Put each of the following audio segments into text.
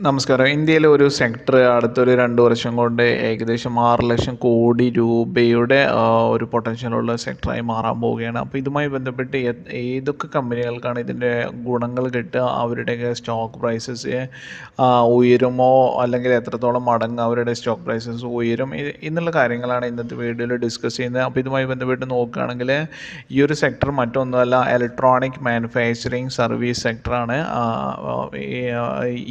നമസ്കാരം. ഇന്ത്യയിലെ ഒരു സെക്ടർ അടുത്തൊരു 2 വർഷം കൊണ്ട് ഏകദേശം 6,00,000 കോടി രൂപയുടെ ഒരു പൊട്ടൻഷ്യലുള്ള സെക്ടറായി മാറാൻ പോവുകയാണ്. അപ്പോൾ ഇതുമായി ബന്ധപ്പെട്ട് ഏതൊക്കെ കമ്പനികൾക്കാണ് ഇതിൻ്റെ ഗുണങ്ങൾ കിട്ടുക, അവരുടെയൊക്കെ സ്റ്റോക്ക് പ്രൈസസ് ഉയരുമോ, അല്ലെങ്കിൽ എത്രത്തോളം മടങ്ങ് അവരുടെ സ്റ്റോക്ക് പ്രൈസസ് ഉയരും, എന്നുള്ള കാര്യങ്ങളാണ് ഇന്നത്തെ വീഡിയോയിൽ ഡിസ്കസ് ചെയ്യുന്നത്. അപ്പോൾ ഇതുമായി ബന്ധപ്പെട്ട് നോക്കുകയാണെങ്കിൽ ഈ ഒരു സെക്ടർ മറ്റൊന്നുമല്ല, ഇലക്ട്രോണിക് മാനുഫാക്ചറിങ് സർവീസ് സെക്ടറാണ്.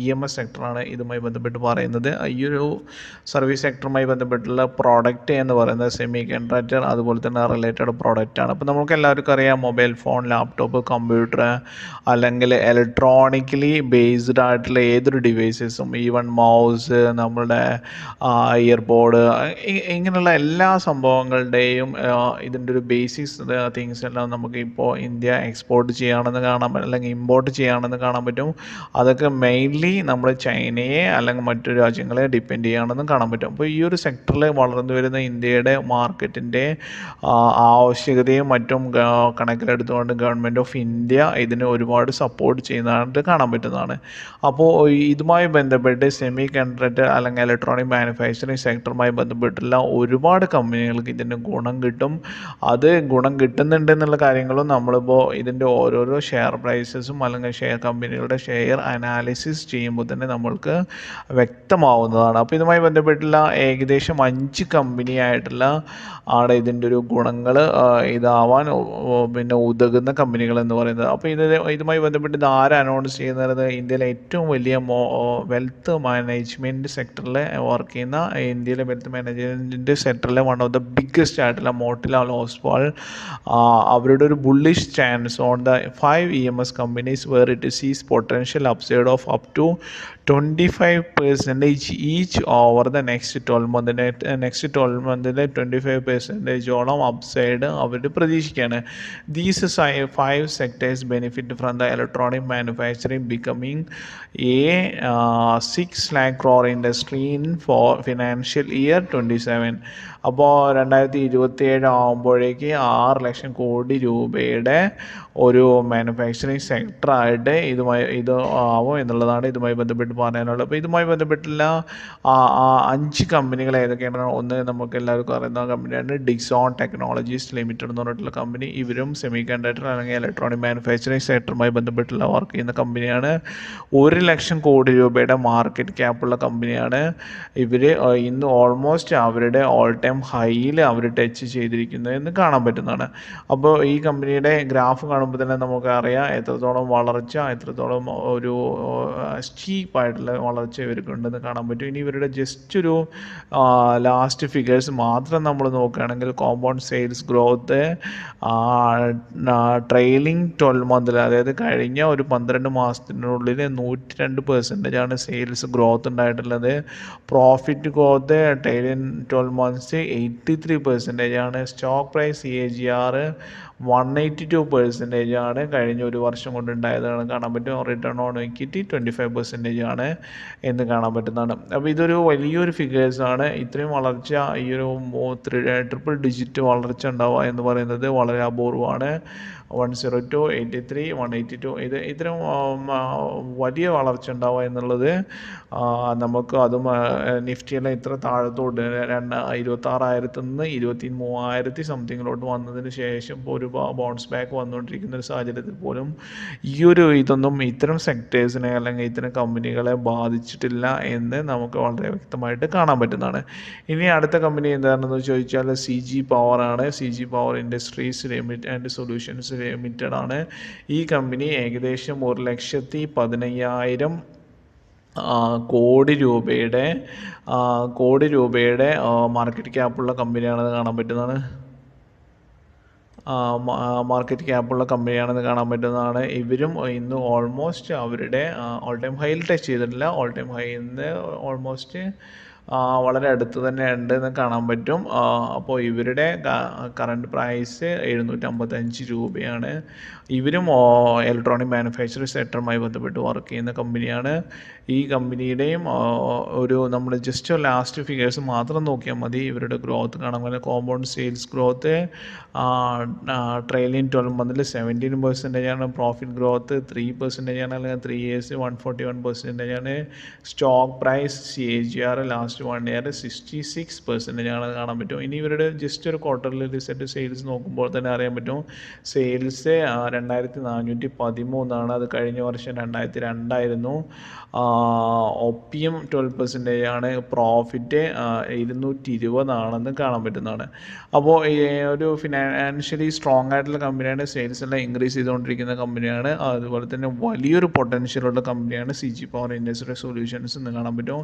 EMS സെക്ടറാണ് ഇതുമായി ബന്ധപ്പെട്ട് പറയുന്നത്. ഈ ഒരു സർവീസ് സെക്ടറുമായി ബന്ധപ്പെട്ടുള്ള പ്രോഡക്റ്റ് എന്ന് പറയുന്നത് സെമി കണ്ടക്ടർ, അതുപോലെ തന്നെ റിലേറ്റഡ് പ്രോഡക്റ്റാണ്. അപ്പോൾ നമുക്ക് എല്ലാവർക്കും അറിയാം, മൊബൈൽ ഫോൺ, ലാപ്ടോപ്പ്, കമ്പ്യൂട്ടർ, അല്ലെങ്കിൽ ഇലക്ട്രോണിക്കലി ബേസ്ഡ് ആയിട്ടുള്ള ഏതൊരു ഡിവൈസസും, ഈവൻ മൗസ്, നമ്മളുടെ ഇയർപോഡ്, ഇങ്ങനെയുള്ള എല്ലാ സംഭവങ്ങളുടെയും ഇതിൻ്റെ ഒരു ബേസിക്സ് തിങ്സ് എല്ലാം നമുക്ക് ഇപ്പോൾ ഇന്ത്യ എക്സ്പോർട്ട് ചെയ്യുകയാണെന്ന് കാണാൻ പറ്റും, അല്ലെങ്കിൽ ഇമ്പോർട്ട് ചെയ്യുകയാണെന്ന് കാണാൻ പറ്റും. അതൊക്കെ മെയിൻലി നമ്മൾ ചൈനയെ അല്ലെങ്കിൽ മറ്റു രാജ്യങ്ങളെ ഡിപ്പെൻഡ് ചെയ്യുകയാണെന്ന് കാണാൻ പറ്റും. അപ്പോൾ ഈ ഒരു സെക്ടറിൽ വളർന്നു വരുന്ന ഇന്ത്യയുടെ മാർക്കറ്റിൻ്റെ ആവശ്യകതയും മറ്റും കണക്കിലെടുത്തുകൊണ്ട് ഗവൺമെൻറ് ഓഫ് ഇന്ത്യ ഇതിനെ ഒരുപാട് സപ്പോർട്ട് ചെയ്യുന്നതായിട്ട് കാണാൻ പറ്റുന്നതാണ്. അപ്പോൾ ഇതുമായി ബന്ധപ്പെട്ട് സെമി കണ്ടക്ടർ അല്ലെങ്കിൽ ഇലക്ട്രോണിക് മാനുഫാക്ചറിങ് സെക്ടറുമായി ബന്ധപ്പെട്ടുള്ള ഒരുപാട് കമ്പനികൾക്ക് ഇതിൻ്റെ ഗുണം കിട്ടും. അത് ഗുണം കിട്ടുന്നുണ്ട് എന്നുള്ള കാര്യങ്ങളും നമ്മളിപ്പോൾ ഇതിൻ്റെ ഓരോരോ ഷെയർ പ്രൈസസും അല്ലെങ്കിൽ കമ്പനികളുടെ ഷെയർ അനാലിസിസ് ചെയ്യുമ്പോൾ തന്നെ നമ്മൾക്ക് വ്യക്തമാവുന്നതാണ്. അപ്പോൾ ഇതുമായി ബന്ധപ്പെട്ടുള്ള ഏകദേശം 5 കമ്പനിയായിട്ടുള്ള ആണ് ഇതിൻ്റെ ഒരു ഗുണങ്ങൾ ഇതാവാൻ പിന്നെ ഉതകുന്ന കമ്പനികൾ എന്ന് പറയുന്നത്. അപ്പോൾ ഇതുമായി ബന്ധപ്പെട്ട് ഇത് ആര് അനൗൺസ് ചെയ്യുന്നത്? ഇന്ത്യയിലെ ഏറ്റവും വലിയ വെൽത്ത് മാനേജ്മെൻറ്റ് സെക്ടറിൽ വർക്ക് ചെയ്യുന്ന, ഇന്ത്യയിലെ വെൽത്ത് മാനേജ്മെൻറ്റ് സെക്ടറിലെ വൺ ഓഫ് ദ ബിഗ്ഗസ്റ്റ് ആയിട്ടുള്ള മോട്ടിലാൽ ഓസ്വാൾ അവരുടെ ഒരു bullish stance on the 5 EMS companies where it sees potential upside of up to 25% each over the next 12 months. Next 12 മന്തിൽ 25% അപ്സൈഡ് അവർ പ്രതീക്ഷിക്കുകയാണ്. These 5 sectors benefit from the electronic manufacturing becoming a 6 lakh crore industry in financial year 27. അപ്പോൾ 2027 ആകുമ്പോഴേക്ക് 6 ലക്ഷം കോടി രൂപയുടെ ഒരു manufacturing സെക്ടറായിട്ട് ഇത് ആവും എന്നുള്ളതാണ് ഇതുമായി ബന്ധപ്പെട്ട് പറയാനുള്ളത്. അപ്പോൾ ഇതുമായി ബന്ധപ്പെട്ടുള്ള 5 കമ്പനികൾ ഏതൊക്കെയാണ്? ഒന്ന് നമുക്ക് എല്ലാവർക്കും അറിയുന്ന കമ്പനിയാണ് ഡിക്സോൺ ടെക്നോളജീസ് ലിമിറ്റഡ് എന്ന് പറഞ്ഞിട്ടുള്ള കമ്പനി. ഇവരും സെമി കണ്ടക്ടർ അല്ലെങ്കിൽ ഇലക്ട്രോണിക് മാനുഫാക്ചറിങ് സെക്ടറുമായി ബന്ധപ്പെട്ടുള്ള വർക്ക് ചെയ്യുന്ന കമ്പനിയാണ്. 1 ലക്ഷം കോടി രൂപയുടെ മാർക്കറ്റ് ക്യാപ്പുള്ള കമ്പനിയാണ് ഇവർ. ഇന്ന് ഓൾമോസ്റ്റ് അവരുടെ ഓൾ ടൈം ഹൈയിൽ അവർ ടച്ച് ചെയ്തിരിക്കുന്നത് എന്ന് കാണാൻ പറ്റുന്നതാണ്. അപ്പോൾ ഈ കമ്പനിയുടെ ഗ്രാഫ് കാണുമ്പോൾ തന്നെ നമുക്കറിയാം എത്രത്തോളം വളർച്ച, എത്രത്തോളം ഒരു സ്റ്റീപ്പായിട്ടുള്ള വളർച്ച ഇവർക്കുണ്ടെന്ന് കാണാൻ പറ്റും. ഇനി ഇവരുടെ ജസ്റ്റ് ഒരു ലാസ്റ്റ് ഫിഗേഴ്സ് മാത്രം നമ്മൾ നോക്കുകയാണെങ്കിൽ കോമ്പൗണ്ട് സെയിൽസ് ഗ്രോത്ത് ട്രെയിലിംഗ് 12 മന്തിൽ, അതായത് കഴിഞ്ഞ ഒരു 12 മാസത്തിനുള്ളിൽ 102% സെയിൽസ് ഗ്രോത്ത് ഉണ്ടായിട്ടുള്ളത്. Profit growth trailing 12 months 83% stock price CAGR 182% കഴിഞ്ഞ ഒരു വർഷം കൊണ്ട് ഉണ്ടായതാണ് കാണാൻ പറ്റും. റിട്ടേൺ ഓൺ ഇക്വിറ്റി 25% എന്ന് കാണാൻ പറ്റുന്നതാണ്. അപ്പോൾ ഇതൊരു വലിയൊരു ഫിഗേഴ്സാണ്. ഇത്രയും വളർച്ച, ഈ ഒരു ട്രിപ്പിൾ ഡിജിറ്റ് വളർച്ച ഉണ്ടാവുക എന്ന് പറയുന്നത് വളരെ അപൂർവമാണ്. 102, 83, 182 ഇത്രയും വലിയ വളർച്ച ഉണ്ടാവുക എന്നുള്ളത് നമുക്ക് അതും നിഫ്റ്റിയെല്ലാം ഇത്ര താഴത്തോട്ട് 26,000 നിന്ന് 23,000 സംതിങ്ങിലോട്ട് വന്നതിന് ശേഷം ഇപ്പോൾ ഒരു ബൗൺസ് ബാക്ക് വന്നുകൊണ്ടിരിക്കുന്ന ഒരു സാഹചര്യത്തിൽ പോലും ഇതൊന്നും ഇത്തരം സെക്ടേഴ്സിനെ അല്ലെങ്കിൽ ഇത്തരം കമ്പനികളെ ബാധിച്ചിട്ടില്ല എന്ന് നമുക്ക് വളരെ വ്യക്തമായിട്ട് കാണാൻ പറ്റുന്നതാണ്. ഇനി അടുത്ത കമ്പനി എന്താണെന്ന് ചോദിച്ചാൽ CG പവർ ആണ്. CG power industries limited and solutions limited ആണ്. ഈ കമ്പനി ഏകദേശം 1,15,000 കോടി രൂപയുടെ മാർക്കറ്റ് ക്യാപ്പുള്ള കമ്പനിയാണെന്ന് കാണാൻ പറ്റുന്നതാണ്. മാർക്കറ്റ് ക്യാപ്പുള്ള കമ്പനിയാണെന്ന് കാണാൻ പറ്റുന്നതാണ്. ഇവരും ഇന്ന് ഓൾമോസ്റ്റ് അവരുടെ ഓൾ ടൈം ഹൈയിൽ ടച്ച് ചെയ്തിട്ടില്ല. ഓൾ ടൈം ഹൈയിൽ നിന്ന് ഓൾമോസ്റ്റ് വളരെ അടുത്ത് തന്നെ ഉണ്ടെന്ന് കാണാൻ പറ്റും. അപ്പോൾ ഇവരുടെ കറണ്ട് പ്രൈസ് 755 രൂപയാണ്. ഇവരും ഇലക്ട്രോണിക് മാനുഫാക്ചറിംഗ് സെക്ടറുമായി ബന്ധപ്പെട്ട് വർക്ക് ചെയ്യുന്ന കമ്പനിയാണ്. ഈ കമ്പനിയുടെയും ഒരു നമ്മൾ ജസ്റ്റ് ലാസ്റ്റ് ഫിഗേഴ്സ് മാത്രം നോക്കിയാൽ മതി. ഇവരുടെ ഗ്രോത്ത് കാണാൻ പറ്റും. കോമ്പൗണ്ട് സെയിൽസ് ഗ്രോത്ത് ട്രെയിലിംഗ് 12 മന്തിൽ 17% ആണ്. പ്രോഫിറ്റ് ഗ്രോത്ത് 3% ആണ്. അല്ലെങ്കിൽ 3 years 141% ആണ്. Stock price CAGR last 1 year 66% ആണ് കാണാൻ പറ്റും. ഇനി ഇവരുടെ ജസ്റ്റ് ഒരു ക്വാർട്ടർലി റിസൾട്ട് സെയിൽസ് നോക്കുമ്പോൾ തന്നെ അറിയാൻ പറ്റും. സെയിൽസ് 2413 ആണ്. അത് കഴിഞ്ഞ വർഷം 2002 ആയിരുന്നു. OPM 12% ആണ്. പ്രോഫിറ്റ് 220 ആണെന്ന് കാണാൻ പറ്റുന്നതാണ്. അപ്പോൾ ഒരു ഫിനാൻഷ്യലി സ്ട്രോങ് ആയിട്ടുള്ള കമ്പനിയാണ്. സെയിൽസ് എല്ലാം ഇൻക്രീസ് ചെയ്തുകൊണ്ടിരിക്കുന്ന കമ്പനിയാണ്. അതുപോലെ തന്നെ വലിയൊരു പൊട്ടൻഷ്യലുള്ള കമ്പനിയാണ് CG പവർ ഇൻഡസ്ട്രിയൽ സൊല്യൂഷൻസ് എന്ന് കാണാൻ പറ്റും.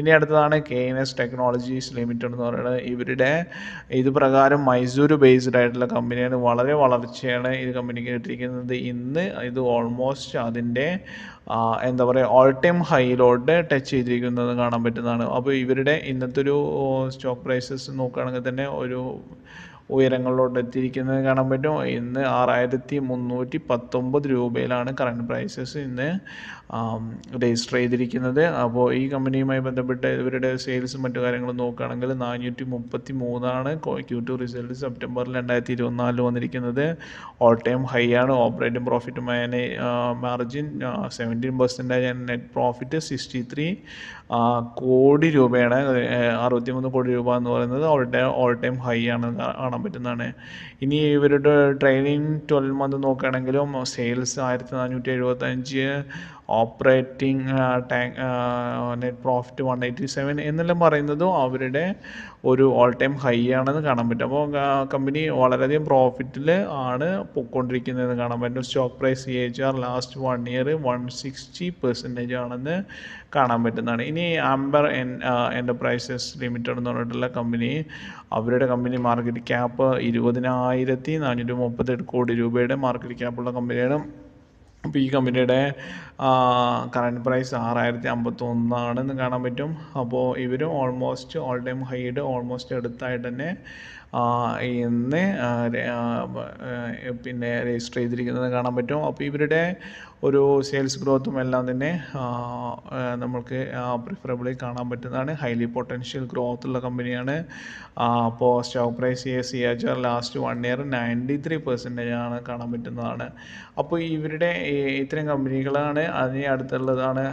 ഇനി അടുത്തതാണ് KNS ടെക്നോളജീസ് ലിമിറ്റഡ് എന്ന് പറയുന്നത്. ഇവരുടെ ഇത് പ്രകാരം മൈസൂർ ബേസ്ഡ് ആയിട്ടുള്ള കമ്പനിയാണ്. വളരെ വളർച്ചയാണ് ഈ കമ്പനിക്ക് കിട്ടിയിരിക്കുന്നത്. ഇന്ന് ഇത് ഓൾമോസ്റ്റ് അതിൻ്റെ എന്താ പറയുക ഓൾ ടൈം ഹൈയിലോട്ട് ടച്ച് ചെയ്തിരിക്കുന്നത് കാണാൻ പറ്റുന്നതാണ്. അപ്പോൾ ഇവരുടെ ഇന്നത്തെ ഒരു സ്റ്റോക്ക് പ്രൈസസ് നോക്കുകയാണെങ്കിൽ തന്നെ ഒരു ഉയരങ്ങളിലോട്ട് എത്തിയിരിക്കുന്നത് കാണാൻ പറ്റും. ഇന്ന് 6319 രൂപയിലാണ് കറണ്ട് പ്രൈസസ് ഇന്ന് രജിസ്റ്റർ ചെയ്തിരിക്കുന്നത്. അപ്പോൾ ഈ കമ്പനിയുമായി ബന്ധപ്പെട്ട് ഇവരുടെ സെയിൽസും മറ്റു കാര്യങ്ങളും നോക്കുകയാണെങ്കിൽ 433 Q2 റിസൾട്ട് സെപ്റ്റംബറിൽ 2024 വന്നിരിക്കുന്നത്. ഓൾ ടൈം ഹൈ ആണ്. Operating profit margin 17%. Net profit 63 കോടി രൂപയാണ്. 63 കോടി രൂപ എന്ന് പറയുന്നത് ഓൾ ടൈം ഹൈ ആണ് കാണാൻ പറ്റുന്നതാണ്. ഇനി ഇവരുടെ ട്രെയിലിംഗ് 12 മന്ത് നോക്കുകയാണെങ്കിലും സെയിൽസ് 1475, ഓപ്പറേറ്റിംഗ് നെറ്റ് പ്രോഫിറ്റ് 187 എന്നെല്ലാം പറയുന്നതും അവരുടെ ഒരു ഓൾ ടൈം ഹൈ ആണെന്ന് കാണാൻ പറ്റും. അപ്പോൾ കമ്പനി വളരെയധികം പ്രോഫിറ്റിൽ ആണ് പോയിക്കൊണ്ടിരിക്കുന്നതെന്ന് കാണാൻ പറ്റും. Stock price CAGR last 1 year 160% ആണെന്ന് കാണാൻ പറ്റുന്നതാണ്. ഇനി ആംബർ എൻ്റർപ്രൈസസ് ലിമിറ്റഡ് എന്ന് പറഞ്ഞിട്ടുള്ള കമ്പനി, അവരുടെ കമ്പനി മാർക്കറ്റ് ക്യാപ്പ് 20,438 കോടി രൂപയുടെ മാർക്കറ്റ് ക്യാപ്പുള്ള കമ്പനിയാണ്. അപ്പോൾ ഈ കമ്പനിയുടെ കറണ്ട് പ്രൈസ് 6051 ആണെന്ന് കാണാൻ പറ്റും. അപ്പോൾ ഇവരും ഓൾമോസ്റ്റ് ഓൾ ടൈം ഹൈയുടെ ഓൾമോസ്റ്റ് അടുത്തായിട്ട് തന്നെ ഇന്ന് പിന്നെ രജിസ്റ്റർ ചെയ്തിരിക്കുന്നത് കാണാൻ പറ്റും. അപ്പോൾ ഇവരുടെ ഒരു സെയിൽസ് ഗ്രോത്തും എല്ലാം തന്നെ നമ്മൾക്ക് പ്രിഫറബിളി കാണാൻ പറ്റുന്നതാണ്. ഹൈലി പൊട്ടൻഷ്യൽ ഗ്രോത്ത് ഉള്ള കമ്പനിയാണ്. അപ്പോൾ stock price CAGR last 1 year 93% ആണ് കാണാൻ പറ്റുന്നതാണ്. അപ്പോൾ ഇവരുടെ ഇത്തരം കമ്പനികളാണ്. അതിന് അടുത്തുള്ളതാണ്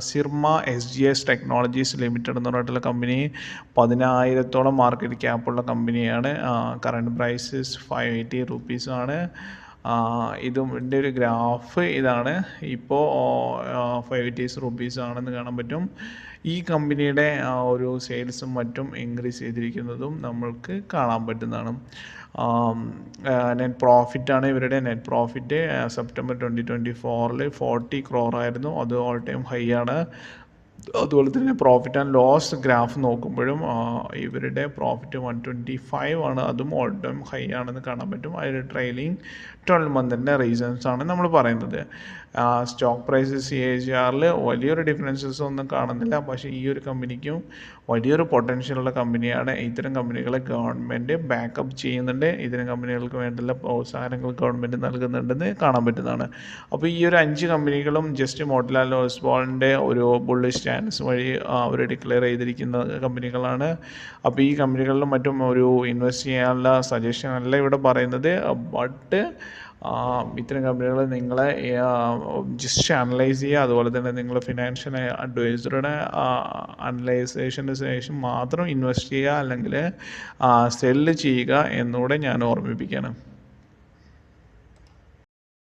സിർമ SGS ടെക്നോളജീസ് ലിമിറ്റഡ് എന്ന് പറഞ്ഞിട്ടുള്ള കമ്പനി. 10,000-ഓളം മാർക്കറ്റ് ക്യാപ്പുള്ള കമ്പനിയാണ്. കറണ്ട് പ്രൈസസ് 580 rupees ആണ്. ഇതിൻ്റെ ഒരു ഗ്രാഫ് ഇതാണ്. ഇപ്പോൾ 580 rupees ആണെന്ന് കാണാൻ പറ്റും. ഈ കമ്പനിയുടെ ഒരു സെയിൽസും മറ്റും ഇൻക്രീസ് ചെയ്തിരിക്കുന്നതും നമ്മൾക്ക് കാണാൻ പറ്റുന്നതാണ്. നെറ്റ് പ്രോഫിറ്റാണ് ഇവരുടെ നെറ്റ് പ്രോഫിറ്റ് സെപ്റ്റംബർ 2024 40 crore ആയിരുന്നു. അത് ഓൾ ടൈം ഹൈ ആണ്. അതുപോലെ തന്നെ പ്രോഫിറ്റ് ആൻഡ് ലോസ് ഗ്രാഫ് നോക്കുമ്പോഴും ഇവരുടെ പ്രോഫിറ്റ് 125 ആണ്. അതും ഓൾ ടൈം ഹൈ ആണെന്ന് കാണാൻ പറ്റും. അതിൽ ട്രെയിലിംഗ് 12 മന്തിൻ്റെ റീസൺസ് ആണ് നമ്മൾ പറയുന്നത്. സ്റ്റോക്ക് പ്രൈസ് CAGR വലിയൊരു ഡിഫറൻസസ് ഒന്നും കാണുന്നില്ല. പക്ഷേ ഈ ഒരു കമ്പനിക്കും വലിയൊരു പൊട്ടൻഷ്യലുള്ള കമ്പനിയാണ്. ഇത്തരം കമ്പനികളെ ഗവൺമെൻറ് ബാക്കപ്പ് ചെയ്യുന്നുണ്ട്. ഇത്തരം കമ്പനികൾക്ക് വേണ്ടുള്ള പ്രോത്സാഹനങ്ങൾ ഗവൺമെൻറ് നൽകുന്നുണ്ടെന്ന് കാണാൻ പറ്റുന്നതാണ്. അപ്പോൾ ഈ ഒരു 5 കമ്പനികളും ജസ്റ്റ് മോട്ടിലാൽ ഓസ്വാളിൻ്റെ ഒരു ബുള്ളിഷ് സ്റ്റാൻസ് വഴി അവർ ഡിക്ലെയർ ചെയ്തിരിക്കുന്ന കമ്പനികളാണ്. അപ്പോൾ ഈ കമ്പനികളിലും മറ്റും ഒരു ഇൻവെസ്റ്റ് ചെയ്യാനുള്ള സജഷൻ അല്ല ഇവിടെ പറയുന്നത്. ബട്ട് ഇത്തരം കമ്പനികൾ നിങ്ങളെ ജസ്റ്റ് അനലൈസ് ചെയ്യുക. അതുപോലെ തന്നെ നിങ്ങൾ ഫിനാൻഷ്യൽ അഡ്വൈസറുടെ അനലൈസേഷന് ശേഷം മാത്രം ഇൻവെസ്റ്റ് ചെയ്യുക, അല്ലെങ്കിൽ സെല്ല് ചെയ്യുക എന്നുകൂടെ ഞാൻ ഓർമ്മിപ്പിക്കുകയാണ്.